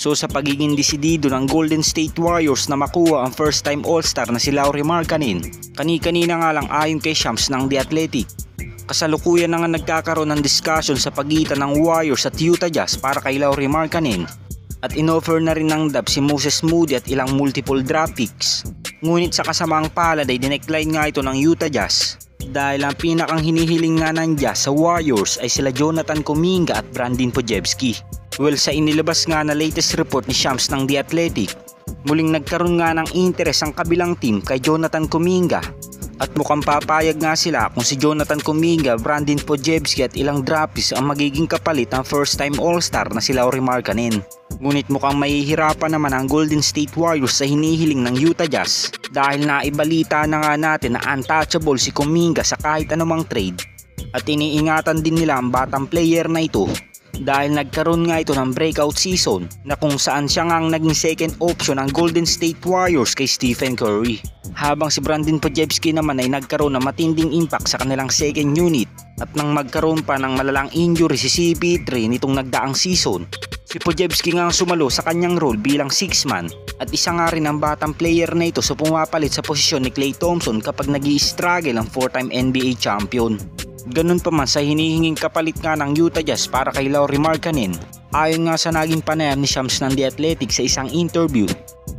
So sa pagiging desidido ng Golden State Warriors na makuha ang first time All-Star na si Lauri Markkanen, kani-kanina nga lang ayon kay Shams ng The Athletic, kasalukuyan na nga nagkakaroon ng discussion sa pagitan ng Warriors at Utah Jazz para kay Lauri Markkanen, at inoffer na rin ng Dub si Moses Moody at ilang multiple draft picks. Ngunit sa kasamaang palad ay dinecline nga ito ng Utah Jazz dahil ang pinakang hinihiling nga ng Jazz sa Warriors ay sila Jonathan Kuminga at Brandin Podziemski. Well, sa inilabas nga na latest report ni Shams ng The Athletic, muling nagkaroon nga ng interest ang kabilang team kay Jonathan Kuminga at mukhang papayag nga sila kung si Jonathan Kuminga, Brandin Podziemski at ilang draft picks ang magiging kapalit ng first time All-Star na si Lauri Markkanen. Ngunit mukhang mahihirapan naman ang Golden State Warriors sa hinihiling ng Utah Jazz dahil naibalita na nga natin na untouchable si Kuminga sa kahit anumang trade, at iniingatan din nila ang batang player na ito dahil nagkaroon nga ito ng breakout season na kung saan siya nga ang naging second option ng Golden State Warriors kay Stephen Curry, habang si Brandin Podziemski naman ay nagkaroon ng matinding impact sa kanilang second unit, at nang magkaroon pa ng malalang injury si CP3 nitong nagdaang season, si Podziemski nga ang sumalo sa kanyang role bilang 6-man at isa nga rin ang batang player na ito sa pumapalit sa posisyon ni Klay Thompson kapag nag-i-struggle ang 4-time NBA champion. Ganun pa man sa hinihinging kapalit nga ng Utah Jazz para kay Lauri Markkanen, ayon nga sa naging panayam ni Shams ng The Athletic sa isang interview,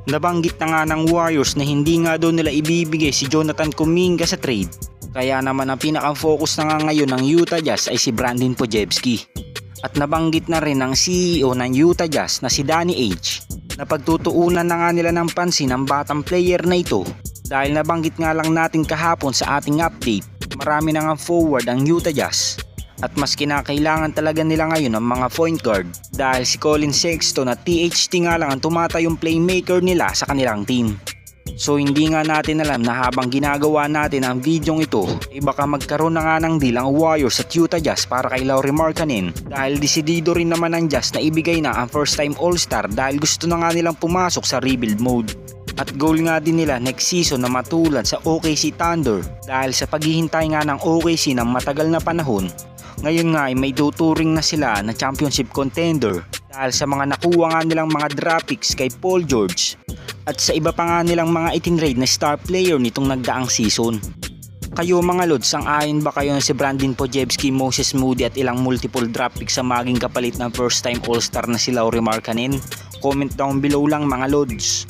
nabanggit na nga ng Warriors na hindi nga daw nila ibibigay si Jonathan Kuminga sa trade, kaya naman ang pinakang focus na nga ngayon ng Utah Jazz ay si Brandin Podziemski. At nabanggit na rin ng CEO ng Utah Jazz na si Danny Ainge na pagtutuunan na nga nila ng pansin ang batang player na ito dahil nabanggit nga lang natin kahapon sa ating update, marami na nga forward ang Utah Jazz at mas kinakailangan talaga nila ngayon ang mga point guard dahil si Colin Sexton at THT nga lang ang tumatayong playmaker nila sa kanilang team. So hindi nga natin alam na habang ginagawa natin ang videong ito, baka magkaroon na nga ng deal ang Warriors at Utah Jazz para kay Lauri Markkanen dahil desidido rin naman ng Jazz na ibigay na ang first time All-Star dahil gusto na nga nilang pumasok sa rebuild mode. At goal nga din nila next season na matulad sa OKC Thunder dahil sa paghihintay nga ng OKC ng matagal na panahon, ngayon nga ay may tuturing na sila na championship contender dahil sa mga nakuha nga nilang mga draft picks kay Paul George at sa iba pa nga nilang mga itinrade na star player nitong nagdaang season. Kayo mga lods, sang-ayon ba kayo na si Brandin Podziemski, Moses Moody at ilang multiple draft picks sa maging kapalit ng first time All-Star na si Lauri Markkanen? Comment down below lang mga lods.